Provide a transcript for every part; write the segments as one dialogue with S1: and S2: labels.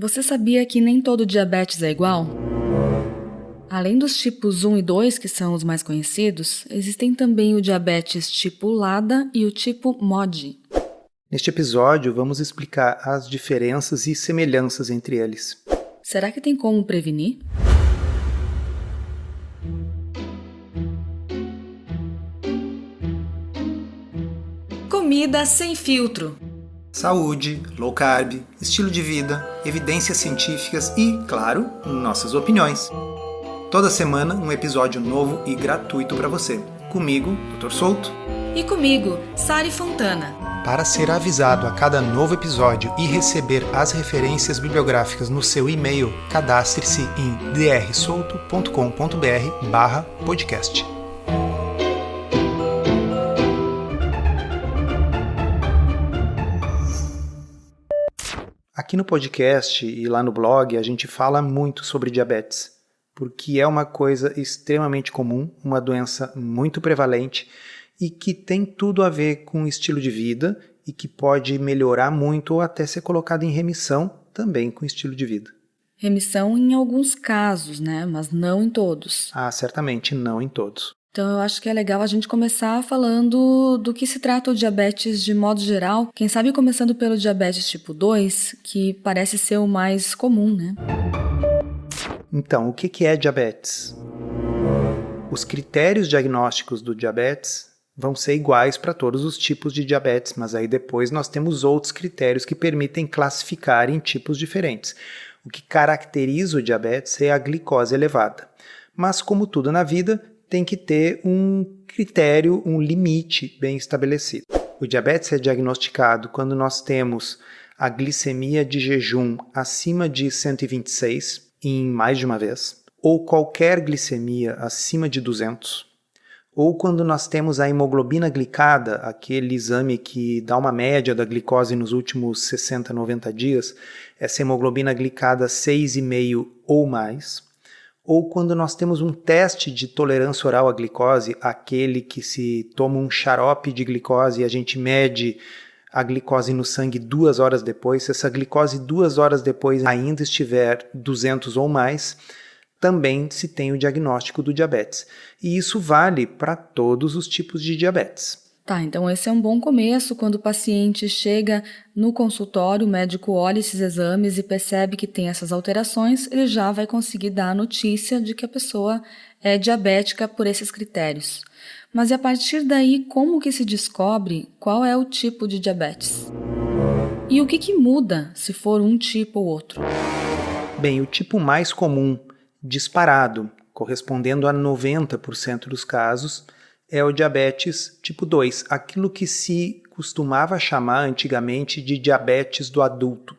S1: Você sabia que nem todo diabetes é igual? Além dos tipos 1 e 2, que são os mais conhecidos, existem também o diabetes tipo LADA e o tipo MODY.
S2: Neste episódio, vamos explicar as diferenças e semelhanças entre eles.
S1: Será que tem como prevenir? Comida sem filtro.
S2: Saúde, low carb, estilo de vida, evidências científicas e, claro, nossas opiniões. Toda semana um episódio novo e gratuito para você. Comigo, Dr. Souto.
S1: E comigo, Sari Fontana.
S2: Para ser avisado a cada novo episódio e receber as referências bibliográficas no seu e-mail, cadastre-se em drsolto.com.br/podcast. Aqui no podcast e lá no blog a gente fala muito sobre diabetes, porque é uma coisa extremamente comum, uma doença muito prevalente e que tem tudo a ver com o estilo de vida e que pode melhorar muito ou até ser colocada em remissão também com o estilo de vida.
S1: Remissão em alguns casos, né? Mas não em todos.
S2: Certamente não em todos.
S1: Então eu acho que é legal a gente começar falando do que se trata o diabetes de modo geral. Quem sabe começando pelo diabetes tipo 2, que parece ser o mais comum, né?
S2: Então, o que é diabetes? Os critérios diagnósticos do diabetes vão ser iguais para todos os tipos de diabetes, mas aí depois nós temos outros critérios que permitem classificar em tipos diferentes. O que caracteriza o diabetes é a glicose elevada. Mas como tudo na vida, tem que ter um critério, um limite bem estabelecido. O diabetes é diagnosticado quando nós temos a glicemia de jejum acima de 126 em mais de uma vez, ou qualquer glicemia acima de 200, ou quando nós temos a hemoglobina glicada, aquele exame que dá uma média da glicose nos últimos 60, 90 dias, essa hemoglobina glicada 6,5 ou mais, ou quando nós temos um teste de tolerância oral à glicose, aquele que se toma um xarope de glicose e a gente mede a glicose no sangue 2 horas depois, se essa glicose 2 horas depois ainda estiver 200 ou mais, também se tem o diagnóstico do diabetes. E isso vale para todos os tipos de diabetes.
S1: Tá, então esse é um bom começo. Quando o paciente chega no consultório, o médico olha esses exames e percebe que tem essas alterações, ele já vai conseguir dar a notícia de que a pessoa é diabética por esses critérios. Mas e a partir daí, como que se descobre qual é o tipo de diabetes? E o que muda se for um tipo ou outro?
S2: Bem, o tipo mais comum, disparado, correspondendo a 90% dos casos, é o diabetes tipo 2, aquilo que se costumava chamar antigamente de diabetes do adulto.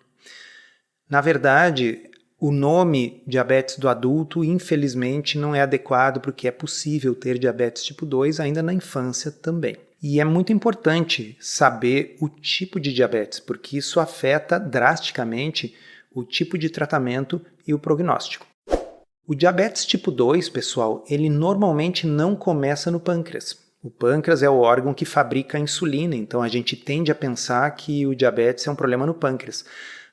S2: Na verdade, o nome diabetes do adulto, infelizmente, não é adequado porque é possível ter diabetes tipo 2 ainda na infância também. E é muito importante saber o tipo de diabetes, porque isso afeta drasticamente o tipo de tratamento e o prognóstico. O diabetes tipo 2, pessoal, ele normalmente não começa no pâncreas. O pâncreas é o órgão que fabrica a insulina, então a gente tende a pensar que o diabetes é um problema no pâncreas.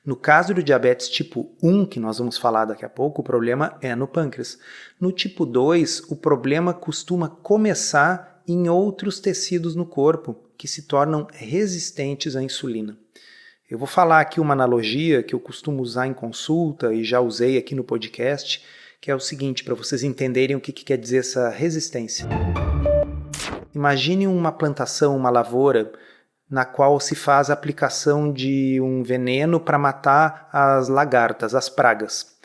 S2: No caso do diabetes tipo 1, que nós vamos falar daqui a pouco, o problema é no pâncreas. No tipo 2, o problema costuma começar em outros tecidos no corpo, que se tornam resistentes à insulina. Eu vou falar aqui uma analogia que eu costumo usar em consulta e já usei aqui no podcast, que é o seguinte, para vocês entenderem o que quer dizer essa resistência. Imagine uma plantação, uma lavoura, na qual se faz a aplicação de um veneno para matar as lagartas, as pragas.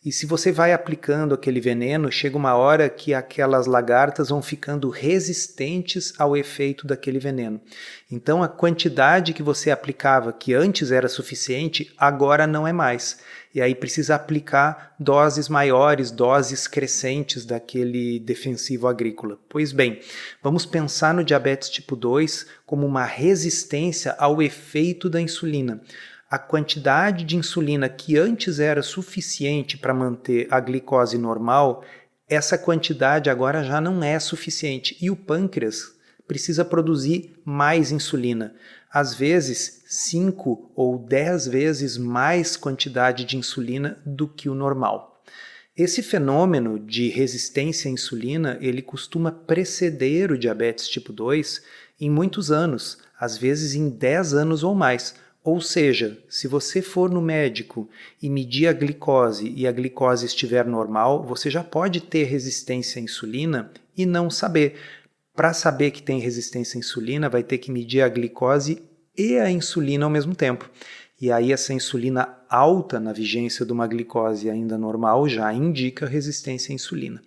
S2: E se você vai aplicando aquele veneno, chega uma hora que aquelas lagartas vão ficando resistentes ao efeito daquele veneno. Então a quantidade que você aplicava, que antes era suficiente, agora não é mais. E aí precisa aplicar doses maiores, doses crescentes daquele defensivo agrícola. Pois bem, vamos pensar no diabetes tipo 2 como uma resistência ao efeito da insulina. A quantidade de insulina que antes era suficiente para manter a glicose normal, essa quantidade agora já não é suficiente e o pâncreas precisa produzir mais insulina. às vezes 5 ou 10 vezes mais quantidade de insulina do que o normal. Esse fenômeno de resistência à insulina, ele costuma preceder o diabetes tipo 2 em muitos anos, às vezes em 10 anos ou mais. Ou seja, se você for no médico e medir a glicose e a glicose estiver normal, você já pode ter resistência à insulina e não saber. Para saber que tem resistência à insulina, vai ter que medir a glicose e a insulina ao mesmo tempo. E aí essa insulina alta na vigência de uma glicose ainda normal já indica resistência à insulina.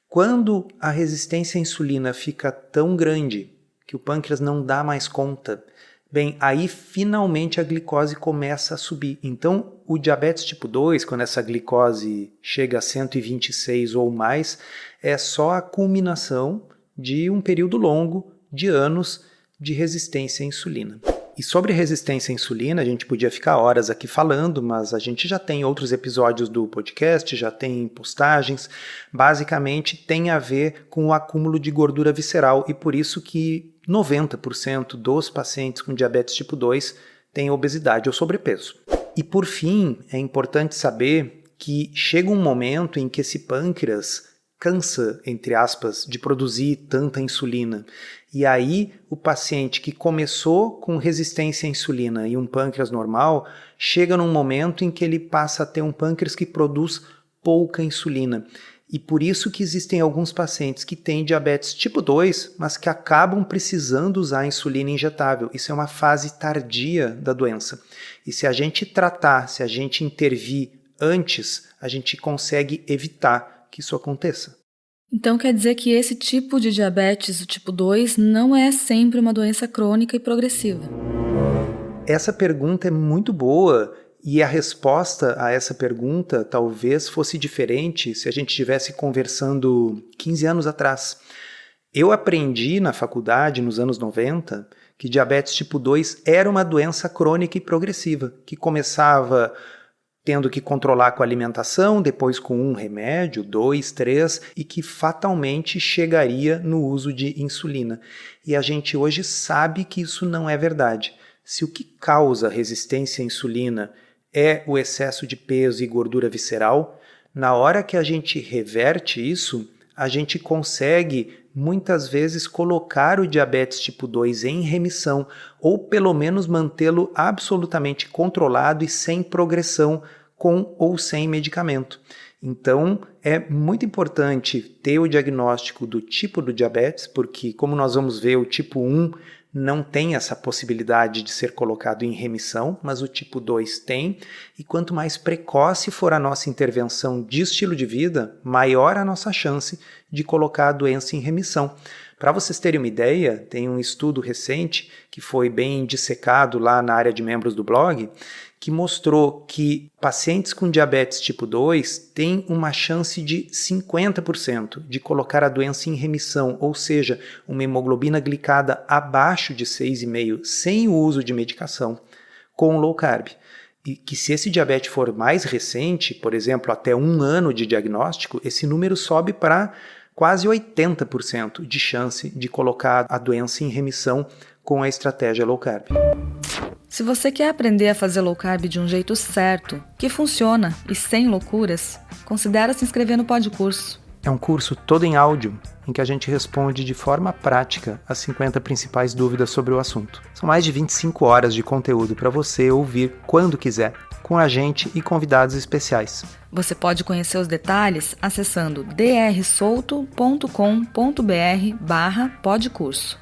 S2: Quando a resistência à insulina fica tão grande que o pâncreas não dá mais conta, bem, aí finalmente a glicose começa a subir. Então, o diabetes tipo 2, quando essa glicose chega a 126 ou mais, é só a culminação de um período longo de anos de resistência à insulina. E sobre resistência à insulina, a gente podia ficar horas aqui falando, mas a gente já tem outros episódios do podcast, já tem postagens. Basicamente tem a ver com o acúmulo de gordura visceral e por isso que 90% dos pacientes com diabetes tipo 2 têm obesidade ou sobrepeso. E por fim, é importante saber que chega um momento em que esse pâncreas cansa, entre aspas, de produzir tanta insulina. E aí o paciente que começou com resistência à insulina e um pâncreas normal, chega num momento em que ele passa a ter um pâncreas que produz pouca insulina. E por isso que existem alguns pacientes que têm diabetes tipo 2, mas que acabam precisando usar insulina injetável. Isso é uma fase tardia da doença. E se a gente tratar, se a gente intervir antes, a gente consegue evitar que isso aconteça.
S1: Então quer dizer que esse tipo de diabetes, o tipo 2, não é sempre uma doença crônica e progressiva?
S2: Essa pergunta é muito boa e a resposta a essa pergunta talvez fosse diferente se a gente estivesse conversando 15 anos atrás. Eu aprendi na faculdade, nos anos 90, que diabetes tipo 2 era uma doença crônica e progressiva, que começava tendo que controlar com a alimentação, depois com um remédio, 2, 3, e que fatalmente chegaria no uso de insulina. E a gente hoje sabe que isso não é verdade. Se o que causa resistência à insulina é o excesso de peso e gordura visceral, na hora que a gente reverte isso, a gente consegue muitas vezes colocar o diabetes tipo 2 em remissão ou pelo menos mantê-lo absolutamente controlado e sem progressão com ou sem medicamento. Então, é muito importante ter o diagnóstico do tipo do diabetes, porque como nós vamos ver, o tipo 1 não tem essa possibilidade de ser colocado em remissão, mas o tipo 2 tem, e quanto mais precoce for a nossa intervenção de estilo de vida, maior a nossa chance de colocar a doença em remissão. Para vocês terem uma ideia, tem um estudo recente que foi bem dissecado lá na área de membros do blog, que mostrou que pacientes com diabetes tipo 2 têm uma chance de 50% de colocar a doença em remissão, ou seja, uma hemoglobina glicada abaixo de 6,5 sem o uso de medicação, com low carb. E que se esse diabetes for mais recente, por exemplo, até 1 ano de diagnóstico, esse número sobe para quase 80% de chance de colocar a doença em remissão com a estratégia low carb.
S1: Se você quer aprender a fazer low carb de um jeito certo, que funciona e sem loucuras, considere se inscrever no Podcurso.
S2: É um curso todo em áudio, em que a gente responde de forma prática as 50 principais dúvidas sobre o assunto. São mais de 25 horas de conteúdo para você ouvir quando quiser, com a gente e convidados especiais.
S1: Você pode conhecer os detalhes acessando drsolto.com.br/podcurso.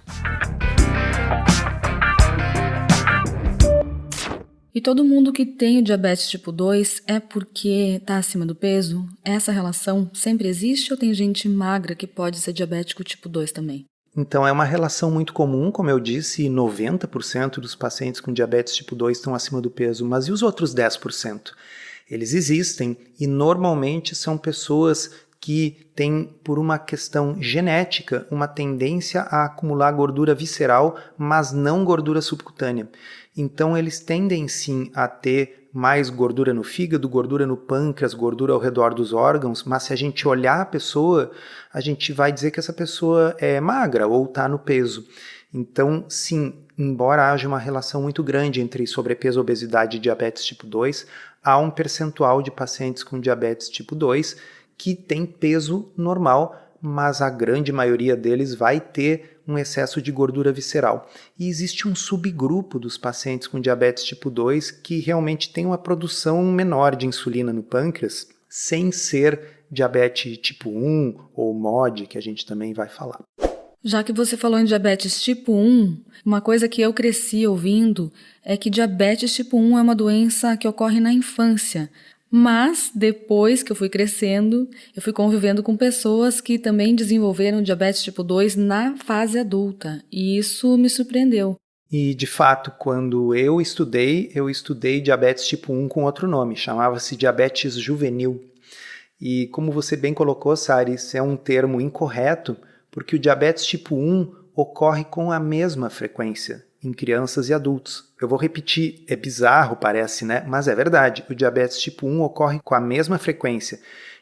S1: E todo mundo que tem o diabetes tipo 2 é porque está acima do peso? Essa relação sempre existe ou tem gente magra que pode ser diabético tipo 2 também?
S2: Então é uma relação muito comum, como eu disse, 90% dos pacientes com diabetes tipo 2 estão acima do peso, mas e os outros 10%? Eles existem e normalmente são pessoas que têm, por uma questão genética, uma tendência a acumular gordura visceral, mas não gordura subcutânea. Então eles tendem sim a ter mais gordura no fígado, gordura no pâncreas, gordura ao redor dos órgãos, mas se a gente olhar a pessoa, a gente vai dizer que essa pessoa é magra ou está no peso. Então, sim, embora haja uma relação muito grande entre sobrepeso, obesidade e diabetes tipo 2, há um percentual de pacientes com diabetes tipo 2 que tem peso normal, mas a grande maioria deles vai ter um excesso de gordura visceral. E existe um subgrupo dos pacientes com diabetes tipo 2 que realmente tem uma produção menor de insulina no pâncreas, sem ser diabetes tipo 1 ou MOD, que a gente também vai falar.
S1: Já que você falou em diabetes tipo 1, uma coisa que eu cresci ouvindo é que diabetes tipo 1 é uma doença que ocorre na infância. Mas, depois que eu fui crescendo, eu fui convivendo com pessoas que também desenvolveram diabetes tipo 2 na fase adulta. E isso me surpreendeu.
S2: E, de fato, quando eu estudei diabetes tipo 1 com outro nome, chamava-se diabetes juvenil. E como você bem colocou, Sari, isso é um termo incorreto, porque o diabetes tipo 1 ocorre com a mesma frequência em crianças e adultos. Eu vou repetir, é bizarro, parece, né? Mas é verdade, o diabetes tipo 1 ocorre com a mesma frequência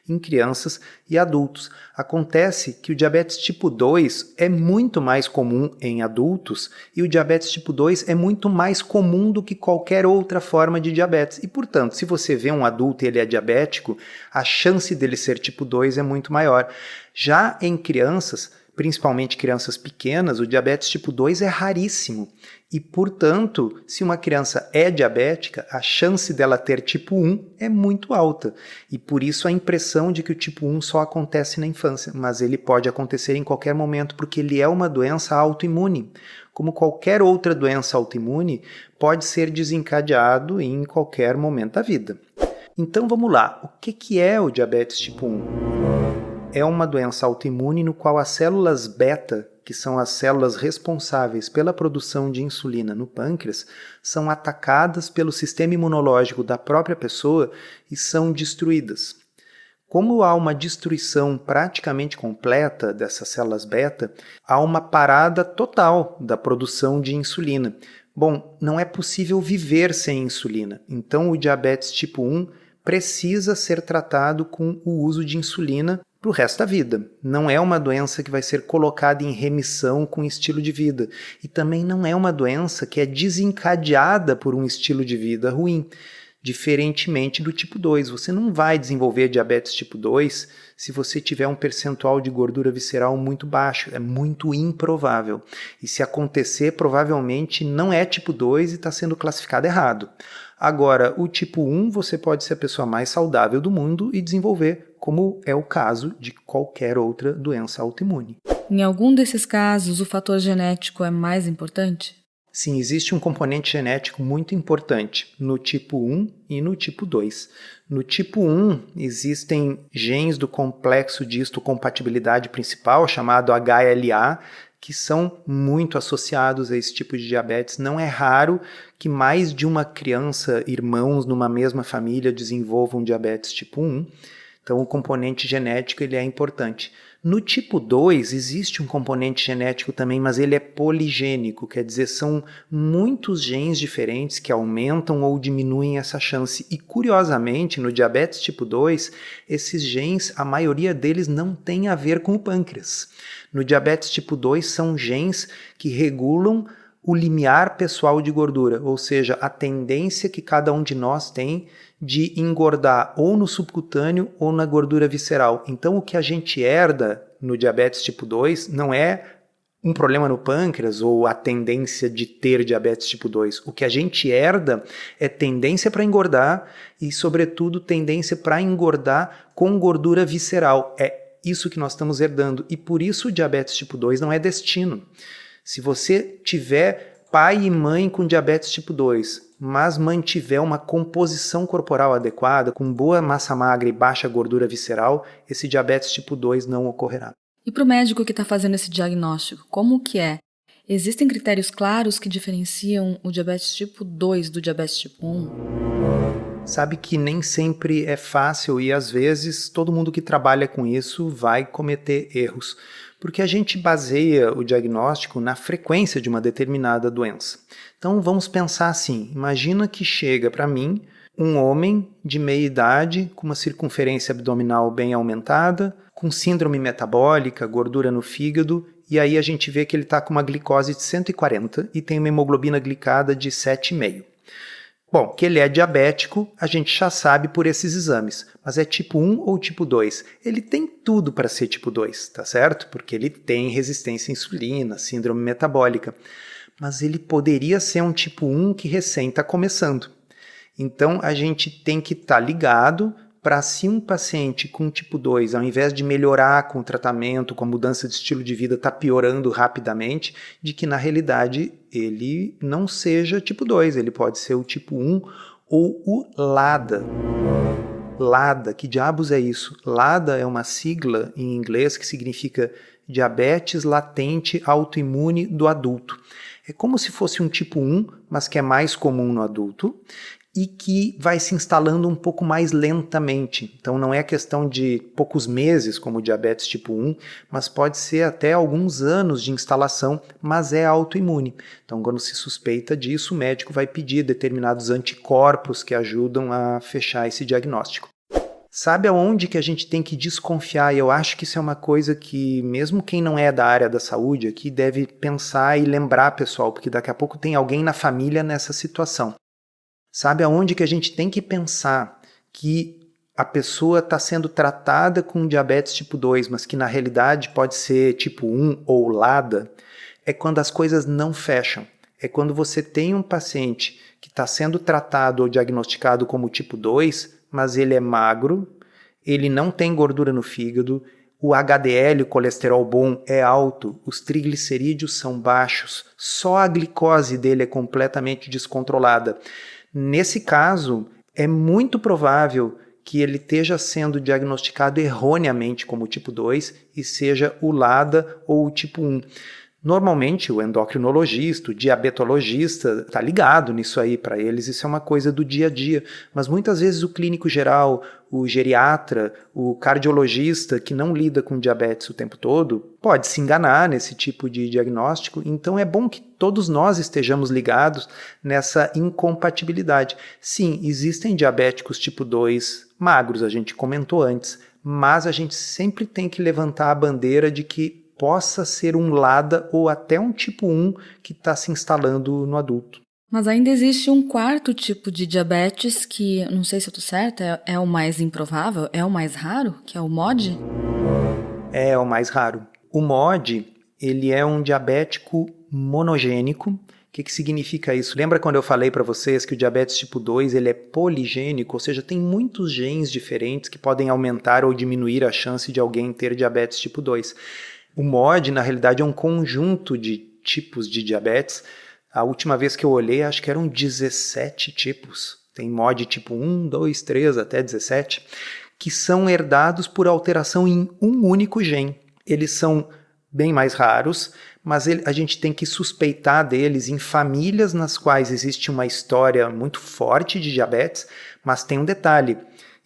S2: em crianças e adultos. Acontece que o diabetes tipo 2 é muito mais comum em adultos e o diabetes tipo 2 é muito mais comum do que qualquer outra forma de diabetes. E, portanto, se você vê um adulto e ele é diabético, a chance dele ser tipo 2 é muito maior. Já em crianças, principalmente crianças pequenas, o diabetes tipo 2 é raríssimo. E, portanto, se uma criança é diabética, a chance dela ter tipo 1 é muito alta. E por isso a impressão de que o tipo 1 só acontece na infância, mas ele pode acontecer em qualquer momento, porque ele é uma doença autoimune. Como qualquer outra doença autoimune, pode ser desencadeado em qualquer momento da vida. Então vamos lá, o que é o diabetes tipo 1? É uma doença autoimune no qual as células beta, que são as células responsáveis pela produção de insulina no pâncreas, são atacadas pelo sistema imunológico da própria pessoa e são destruídas. Como há uma destruição praticamente completa dessas células beta, há uma parada total da produção de insulina. Bom, não é possível viver sem insulina, então o diabetes tipo 1 precisa ser tratado com o uso de insulina para o resto da vida. Não é uma doença que vai ser colocada em remissão com estilo de vida. E também não é uma doença que é desencadeada por um estilo de vida ruim. Diferentemente do tipo 2. Você não vai desenvolver diabetes tipo 2 se você tiver um percentual de gordura visceral muito baixo. É muito improvável. E se acontecer, provavelmente não é tipo 2 e está sendo classificado errado. Agora, o tipo 1, você pode ser a pessoa mais saudável do mundo e desenvolver, como é o caso de qualquer outra doença autoimune.
S1: Em algum desses casos, o fator genético é mais importante?
S2: Sim, existe um componente genético muito importante no tipo 1 e no tipo 2. No tipo 1, existem genes do complexo de histocompatibilidade principal, chamado HLA, que são muito associados a esse tipo de diabetes. Não é raro que mais de uma criança, irmãos numa mesma família, desenvolvam diabetes tipo 1. Então, o componente genético ele é importante. No tipo 2, existe um componente genético também, mas ele é poligênico, quer dizer, são muitos genes diferentes que aumentam ou diminuem essa chance. E, curiosamente, no diabetes tipo 2, esses genes, a maioria deles não tem a ver com o pâncreas. No diabetes tipo 2, são genes que regulam o limiar pessoal de gordura, ou seja, a tendência que cada um de nós tem de engordar ou no subcutâneo ou na gordura visceral. Então, o que a gente herda no diabetes tipo 2 não é um problema no pâncreas ou a tendência de ter diabetes tipo 2. O que a gente herda é tendência para engordar e, sobretudo, tendência para engordar com gordura visceral. É isso que nós estamos herdando e, por isso, o diabetes tipo 2 não é destino. Se você tiver pai e mãe com diabetes tipo 2, mas mantiver uma composição corporal adequada, com boa massa magra e baixa gordura visceral, esse diabetes tipo 2 não ocorrerá.
S1: E para o médico que está fazendo esse diagnóstico, como que é? Existem critérios claros que diferenciam o diabetes tipo 2 do diabetes tipo 1?
S2: Sabe que nem sempre é fácil e às vezes todo mundo que trabalha com isso vai cometer erros, porque a gente baseia o diagnóstico na frequência de uma determinada doença. Então vamos pensar assim, imagina que chega para mim um homem de meia idade com uma circunferência abdominal bem aumentada, com síndrome metabólica, gordura no fígado e aí a gente vê que ele está com uma glicose de 140 e tem uma hemoglobina glicada de 7,5. Bom, que ele é diabético, a gente já sabe por esses exames, mas é tipo 1 ou tipo 2? Ele tem tudo para ser tipo 2, tá certo? Porque ele tem resistência à insulina, síndrome metabólica, mas ele poderia ser um tipo 1 que recém está começando. Então, a gente tem que estar ligado para se um paciente com tipo 2, ao invés de melhorar com o tratamento, com a mudança de estilo de vida, está piorando rapidamente, de que na realidade ele não seja tipo 2, ele pode ser o tipo 1 ou o LADA. LADA, que diabos é isso? LADA é uma sigla em inglês que significa diabetes latente autoimune do adulto. É como se fosse um tipo 1, mas que é mais comum no adulto, e que vai se instalando um pouco mais lentamente. Então não é questão de poucos meses, como o diabetes tipo 1, mas pode ser até alguns anos de instalação, mas é autoimune. Então quando se suspeita disso, o médico vai pedir determinados anticorpos que ajudam a fechar esse diagnóstico. Sabe aonde que a gente tem que desconfiar? E eu acho que isso é uma coisa que mesmo quem não é da área da saúde aqui deve pensar e lembrar, pessoal, porque daqui a pouco tem alguém na família nessa situação. Sabe aonde que a gente tem que pensar que a pessoa está sendo tratada com diabetes tipo 2, mas que na realidade pode ser tipo 1 ou LADA? É quando as coisas não fecham. É quando você tem um paciente que está sendo tratado ou diagnosticado como tipo 2, mas ele é magro, ele não tem gordura no fígado, o HDL, o colesterol bom, é alto, os triglicerídeos são baixos, só a glicose dele é completamente descontrolada. Nesse caso, é muito provável que ele esteja sendo diagnosticado erroneamente como tipo 2 e seja o LADA ou o tipo 1. Normalmente, o endocrinologista, o diabetologista está ligado nisso aí, para eles isso é uma coisa do dia a dia, mas muitas vezes o clínico geral, o geriatra, o cardiologista que não lida com diabetes o tempo todo, pode se enganar nesse tipo de diagnóstico, então é bom que todos nós estejamos ligados nessa incompatibilidade. Sim, existem diabéticos tipo 2 magros, a gente comentou antes, mas a gente sempre tem que levantar a bandeira de que possa ser um LADA ou até um tipo 1 que está se instalando no adulto.
S1: Mas ainda existe um quarto tipo de diabetes que, não sei se eu estou certa, é o mais improvável, é o mais raro, que é o MOD?
S2: É o mais raro. O MOD, ele é um diabético monogênico. O que significa isso? Lembra quando eu falei para vocês que o diabetes tipo 2 ele é poligênico, ou seja, tem muitos genes diferentes que podem aumentar ou diminuir a chance de alguém ter diabetes tipo 2. O MOD, na realidade, é um conjunto de tipos de diabetes. A última vez que eu olhei, acho que eram 17 tipos. Tem MOD tipo 1, 2, 3, até 17, que são herdados por alteração em um único gene. Eles são bem mais raros, mas a gente tem que suspeitar deles em famílias nas quais existe uma história muito forte de diabetes, mas tem um detalhe,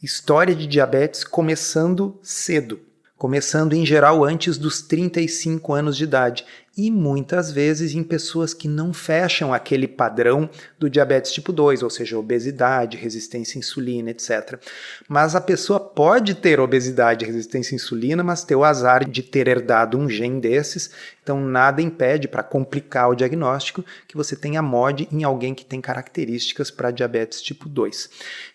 S2: história de diabetes começando cedo. Começando em geral antes dos 35 anos de idade e muitas vezes em pessoas que não fecham aquele padrão do diabetes tipo 2, ou seja, obesidade, resistência à insulina, etc. Mas a pessoa pode ter obesidade e resistência à insulina, mas ter o azar de ter herdado um gene desses, então nada impede, para complicar o diagnóstico, que você tenha MOD em alguém que tem características para diabetes tipo 2.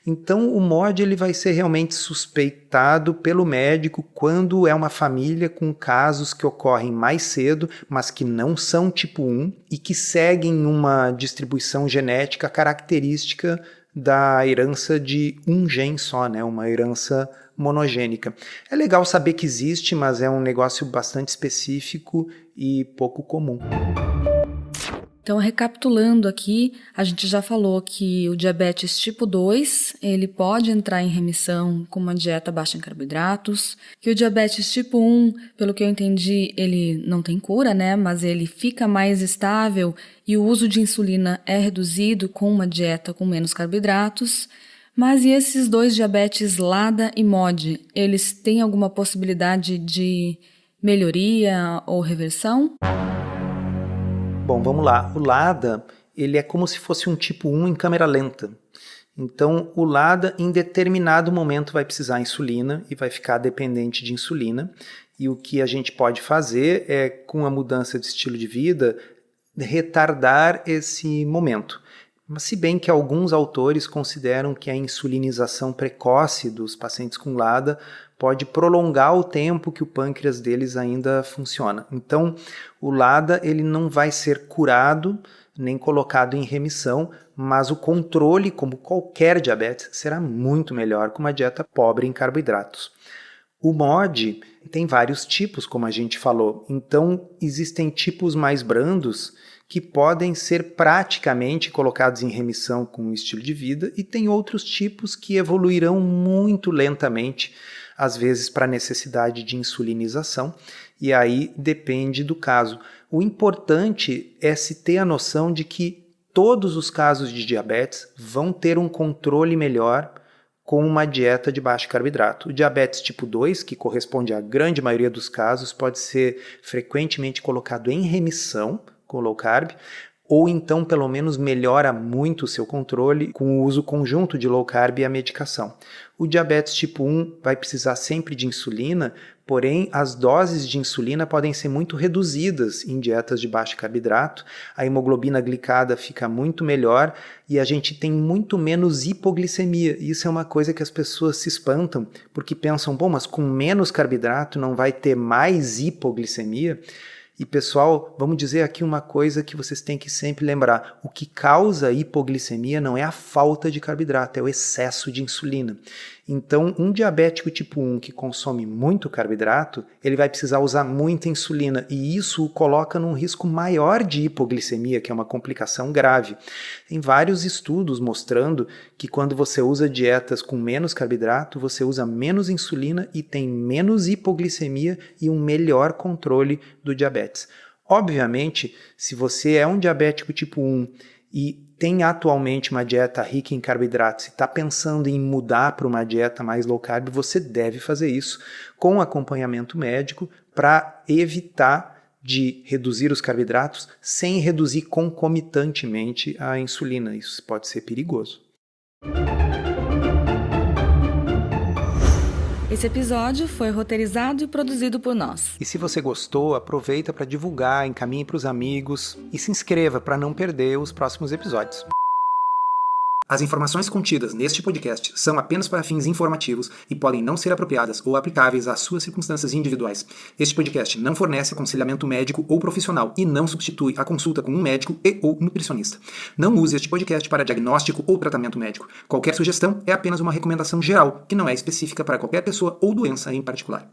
S2: Então o MOD ele vai ser realmente suspeitado pelo médico quando é uma família com casos que ocorrem mais cedo, mas que não são tipo 1 e que seguem uma distribuição genética característica da herança de um gene só, né? Uma herança monogênica. É legal saber que existe, mas é um negócio bastante específico e pouco comum.
S1: Então, recapitulando aqui, a gente já falou que o diabetes tipo 2, ele pode entrar em remissão com uma dieta baixa em carboidratos, que o diabetes tipo 1, pelo que eu entendi, ele não tem cura, né, mas ele fica mais estável e o uso de insulina é reduzido com uma dieta com menos carboidratos. Mas e esses dois diabetes LADA e MOD, eles têm alguma possibilidade de melhoria ou reversão?
S2: Bom, vamos lá. O LADA, ele é como se fosse um tipo 1 em câmera lenta. Então, o LADA, em determinado momento, vai precisar de insulina e vai ficar dependente de insulina. E o que a gente pode fazer é, com a mudança de estilo de vida, retardar esse momento. Mas se bem que alguns autores consideram que a insulinização precoce dos pacientes com LADA pode prolongar o tempo que o pâncreas deles ainda funciona. Então, o LADA ele não vai ser curado nem colocado em remissão, mas o controle, como qualquer diabetes, será muito melhor com uma dieta pobre em carboidratos. O MOD tem vários tipos, como a gente falou, então existem tipos mais brandos que podem ser praticamente colocados em remissão com o estilo de vida e tem outros tipos que evoluirão muito lentamente, às vezes para necessidade de insulinização, e aí depende do caso. O importante é se ter a noção de que todos os casos de diabetes vão ter um controle melhor com uma dieta de baixo carboidrato. O diabetes tipo 2, que corresponde à grande maioria dos casos, pode ser frequentemente colocado em remissão com low carb, ou então pelo menos melhora muito o seu controle com o uso conjunto de low carb e a medicação. O diabetes tipo 1 vai precisar sempre de insulina, porém as doses de insulina podem ser muito reduzidas em dietas de baixo carboidrato, a hemoglobina glicada fica muito melhor e a gente tem muito menos hipoglicemia. Isso é uma coisa que as pessoas se espantam, porque pensam, bom, mas com menos carboidrato não vai ter mais hipoglicemia? E pessoal, vamos dizer aqui uma coisa que vocês têm que sempre lembrar. O que causa hipoglicemia não é a falta de carboidrato, é o excesso de insulina. Então, um diabético tipo 1 que consome muito carboidrato, ele vai precisar usar muita insulina e isso o coloca num risco maior de hipoglicemia, que é uma complicação grave. Tem vários estudos mostrando que quando você usa dietas com menos carboidrato, você usa menos insulina e tem menos hipoglicemia e um melhor controle do diabetes. Obviamente, se você é um diabético tipo 1 e tem atualmente uma dieta rica em carboidratos e está pensando em mudar para uma dieta mais low carb, você deve fazer isso com acompanhamento médico para evitar de reduzir os carboidratos sem reduzir concomitantemente a insulina. Isso pode ser perigoso.
S1: Esse episódio foi roteirizado e produzido por nós.
S2: E se você gostou, aproveita para divulgar, encaminhe para os amigos e se inscreva para não perder os próximos episódios. As informações contidas neste podcast são apenas para fins informativos e podem não ser apropriadas ou aplicáveis às suas circunstâncias individuais. Este podcast não fornece aconselhamento médico ou profissional e não substitui a consulta com um médico e/ou nutricionista. Não use este podcast para diagnóstico ou tratamento médico. Qualquer sugestão é apenas uma recomendação geral, que não é específica para qualquer pessoa ou doença em particular.